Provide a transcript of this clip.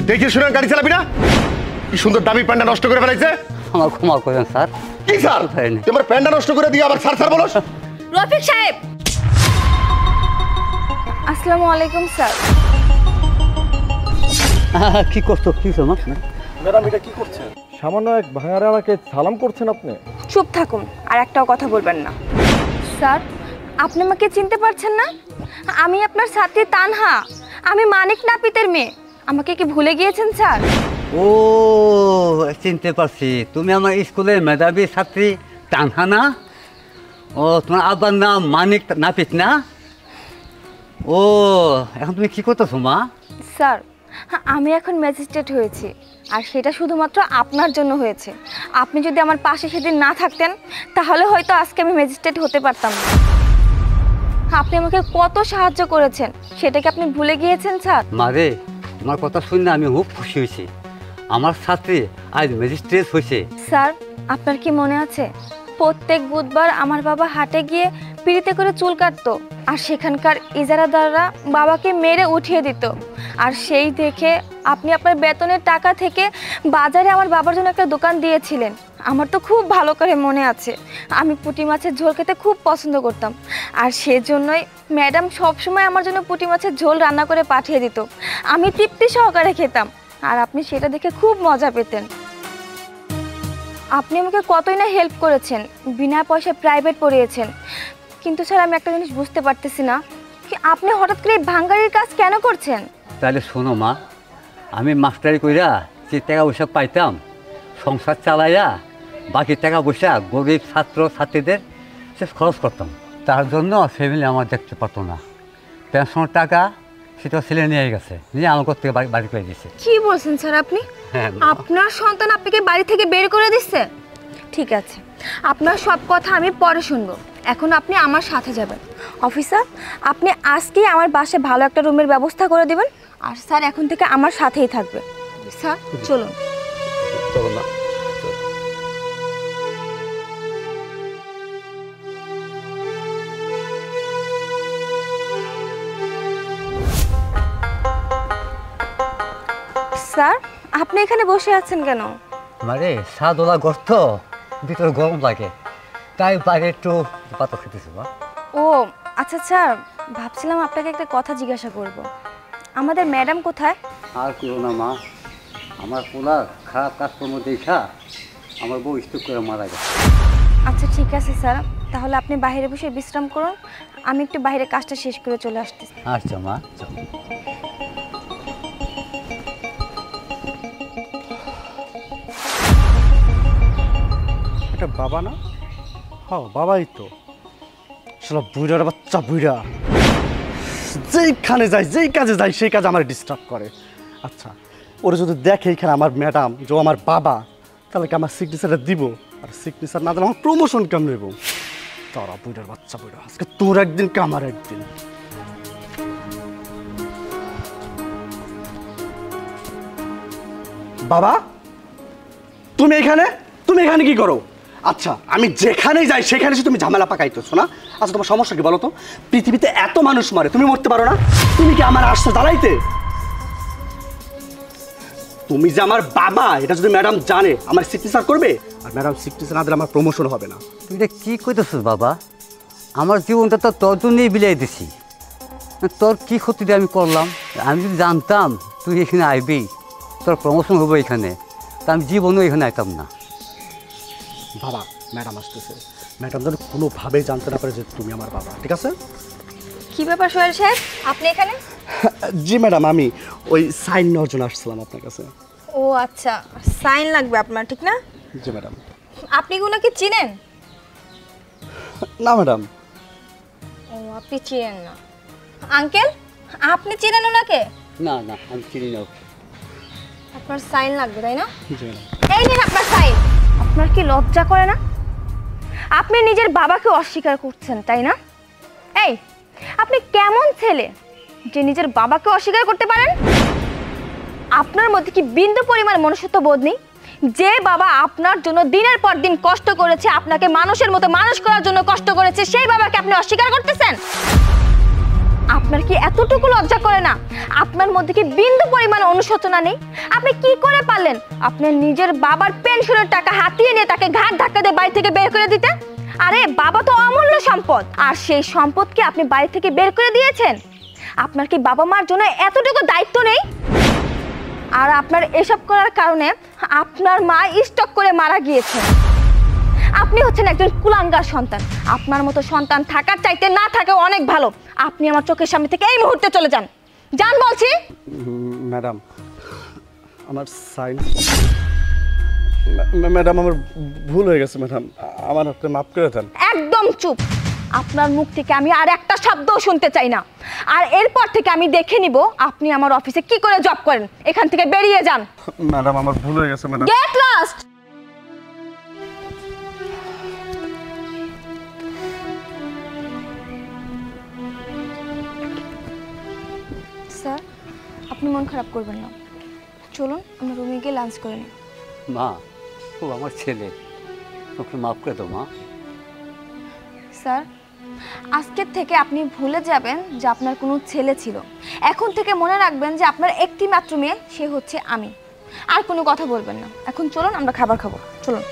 দেখে শুনে গাড়ি চালাবি না? কি সুন্দর দামি প্যান্টটা নষ্ট করে ফেলাইছে। আমার ক্ষমা করেন স্যার। কি স্যার? তোমার প্যান্টটা নষ্ট করে দিয়ে আবার স্যার স্যার বলো? রফিক সাহেব, আসসালামু আলাইকুম স্যার। কি করছো কি সমা? ম্যাডাম এটা কি করছেন? সামান্য এক ভাইয়ারে আমাকে সালাম করছেন আপনি? চুপ থাকুন, আর একটাও কথা বলবেন না। স্যার, আপনি আমাকে চিনতে পারছেন না? আমি আপনার ছাত্রী তানহা, আমি মানিক নাপিতের মেয়ে। আমাকে কি ভুলে গিয়েছেন স্যার? ও চিনতে পারছি, তুমি আমার স্কুলের মেধাবী ছাত্রী তানহা না? ও তোমার আব্বার নাম মানিক নাপিত না? ও এখন তুমি কি করতেছো মা? স্যার, আমি এখন ম্যাজিস্ট্রেট হয়েছি, আর সেটা শুধুমাত্র আপনার জন্য হয়েছে। আপনি যদি আমার পাশে সেদিন না থাকতেন, তাহলে হয়তো আজকে আমি ম্যাজিস্ট্রেট হতে পারতাম না। আপনি আমাকে কত সাহায্য করেছেন, সেটাকে আপনি ভুলে গিয়েছেন স্যার? মারে, তোমার কথা শুনে আমি খুব খুশি হয়েছি। আমার ছাত্রী আজ ম্যাজিস্ট্রেট হয়েছে। স্যার, আপনার কি মনে আছে প্রত্যেক বুধবার আমার বাবা হাটে গিয়ে পিড়িতে করে চুল কাটতো, আর সেখানকার ইজারাদাররা বাবাকে মেরে উঠিয়ে দিত। আর সেই দেখে আপনি আপনার বেতনের টাকা থেকে বাজারে আমার বাবার জন্য একটা দোকান দিয়েছিলেন। আমার তো খুব ভালো করে মনে আছে, আমি পুঁটি মাছের ঝোল খেতে খুব পছন্দ করতাম, আর সেজন্যই ম্যাডাম সবসময় আমার জন্য পুঁটি মাছের ঝোল রান্না করে পাঠিয়ে দিত। আমি তৃপ্তি সহকারে খেতাম, আর আপনি সেটা দেখে খুব মজা পেতেন। আপনি আমাকে কতই না হেল্প করেছেন, বিনা পয়সায় প্রাইভেট পড়িয়েছেন। কিন্তু স্যার, আমি একটা জিনিস বুঝতে পারতেছি না, কি আপনি হঠাৎ করে এই ভাঙ্গারির কাজ কেন করছেন? তাহলে শোনো মা, আমি মাস্টারি কইরা যে টাকা পয়সা পাইতাম সংসার চালাইয়া বাকি টাকা পয়সা গরিব ছাত্র ছাত্রীদের সে খরচ করতাম। তার জন্য ফ্যামিলি আমার দেখতে পারতো না। পেনশনের টাকা সেটা ছেলে নিয়ে গেছে, নিয়ে আমার ঘর থেকে বাড়ি করে দিয়েছে। কি বলছেন স্যার আপনি? আপনার সন্তান আপনাকে বাড়ি থেকে বের করে দিচ্ছে? ঠিক আছে, আপনার সব কথা আমি পরে শুনবো। এখন আপনি আমার সাথে যাবেন। অফিসার, আপনি আজকেই আমার বাসায় ভালো একটা রুমের ব্যবস্থা করে দিবেন, আর স্যার এখন থেকে আমার সাথেই থাকবে। স্যার চলুন। চলো না। স্যার, আপনি এখানে বসে আছেন কেন? মানে সাদোলা গর্ত, ভিতরে গরম লাগে, তাই বাইরে একটু পাতা খেতেছি মা। ও আচ্ছা স্যার, ভাবছিলাম আপনাকে একটা কথা জিজ্ঞাসা করব। আমাদের ম্যাডাম কোথায়? আর কেউ না মা, আমার পোলার খারাপ কাজকর্ম দেখা আমার বউ স্ট্রোক করে মারা গেছে। আচ্ছা ঠিক আছে স্যার, তাহলে আপনি বাইরে বসে বিশ্রাম করুন, আমি একটু বাইরে কাজটা শেষ করে চলে আসতেছি। আচ্ছা মা, চলো। এটা বাবা না? হ্যাঁ বাবাই তো। শালা বুইড়ার বাচ্চা বুইড়া, যেইখানে যায় যেই কাজে যায় সেই কাজে আমার ডিস্টার্ব করে। আচ্ছা, ওরা যদি দেখে এখানে আমার ম্যাডাম যে আমার বাবা, তাহলে কি আমার সিগনেচারটা দিব? আর সিগনেচার না দিলে আমার প্রমোশন কেমন নেব? তারা বুইড়ার বাচ্চা বুইড়া, আজকে তোর একদিন কে আমার একদিন। বাবা, তুমি এখানে কি করো? আচ্ছা, আমি যেখানেই যাই সেখানে তুমি ঝামেলা পাকাইতেছো না? আচ্ছা, তোমার সমস্যা কি বলো তো? পৃথিবীতে এত মানুষ মারে, তুমি মরতে পারো না? তুমি কি আমার আসতে জ্বালাইতে? তুমি যে আমার বাবা এটা যদি ম্যাডাম জানে, আমার সিগনেচার করবে, আর ম্যাডাম সিগনেচার না দিলে আমার প্রমোশন হবে না। তুই এটা কী কইতেছিস বাবা? আমার জীবনটা তো তোর জন্যই বিলাই দিছি। তোর কি ক্ষতিটা আমি করলাম? আমি যদি জানতাম তুই এখানে আইবি, তোর প্রমোশন হবে এখানে, তা আমি জীবনও এখানে আইতাম না। বাবা, ম্যাডাম আসতেছে, ম্যাডাম যেন কোনোভাবেই জানতে না পারে যে তুমি আমার বাবা, ঠিক আছে? কি ব্যাপার সোহেল সাহেব, আপনি এখানে? জি ম্যাডাম, আমি ওই সাইন নেওয়ার জন্য আসছিলাম আপনার কাছে। ও আচ্ছা, সাইন লাগবে আপনার, ঠিক না? জি ম্যাডাম। আপনি কি ওনাকে চিনেন? না ম্যাডাম। ও, আপনি চিনেন না। আঙ্কেল, আপনি চিনেন ওনাকে? না না, আমি চিনি না। আপনার সাইন লাগবে, তাই না? জি ম্যাডাম। এই নিন আপনার সাইন। আপনার কি লজ্জা করে না? আপনি নিজের বাবাকে অস্বীকার করছেন, তাই না? এই, আপনি কেমন ছেলে যে নিজের বাবাকে অস্বীকার করতে পারেন? আপনার মধ্যে কি বিন্দু পরিমাণ মনুষ্যত্ব বোধ নেই? যে বাবা আপনার জন্য দিনের পর দিন কষ্ট করেছে, আপনাকে মানুষের মতো মানুষ করার জন্য কষ্ট করেছে, সেই বাবাকে আপনি অস্বীকার করতেছেন? আপনি আপনার কি এতটুকু লজ্জা করে না? আপনার মধ্যে কি বিন্দু পরিমাণ অনুশোচনা নেই? আপনি কি করে পারলেন আপনার নিজের বাবার পেনশনের টাকা হাতিয়ে নিয়ে তাকে ঘাট ধাক্কা দিয়ে বাড়ি থেকে বের করে দিতে? আরে বাবা তো অমূল্য সম্পদ, আর সেই সম্পদকে আপনি বাড়ি থেকে বের করে দিয়েছেন। আপনার কি বাবা মার জন্য এতটুকু দায়িত্ব নেই? আর আপনার এসব করার কারণে আপনার মা স্ট্রোক করে মারা গিয়েছেন। আপনি হচ্ছেন একজন কুলাঙ্গার সন্তান। আপনার মতো সন্তান থাকার চাইতে না থাকা অনেক ভালো। আপনি আমার চোখের সামনে থেকে এই মুহূর্তে চলে যান, যান বলছি। ম্যাডাম আমার সাইন, ম্যাডাম আমার ভুল হয়ে গেছে ম্যাডাম, আমার আপনি মাফ করে দেন। একদম চুপ। আপনার মুখ থেকে আমি আর একটা শব্দও শুনতে চাই না। আর এরপর থেকে আমি দেখে নিব আপনি আমার অফিসে কি করে জব করেন। এখান থেকে বেরিয়ে যান। ম্যাডাম আমার ভুল হয়ে গেছে ম্যাডাম। Get lost. স্যার, আপনি মন খারাপ করবেন না, চলুন আমরা রুমে গিয়ে লাঞ্চ করে নিই। মা, ও আমার ছেলে, ওকে মাফ করে দাও মা। স্যার, আজকের থেকে আপনি ভুলে যাবেন যে আপনার কোনো ছেলে ছিল। এখন থেকে মনে রাখবেন যে আপনার একটি মাত্র মেয়ে, সে হচ্ছে আমি। আর কোনো কথা বলবেন না। এখন চলুন আমরা খাবার খাবো, চলুন।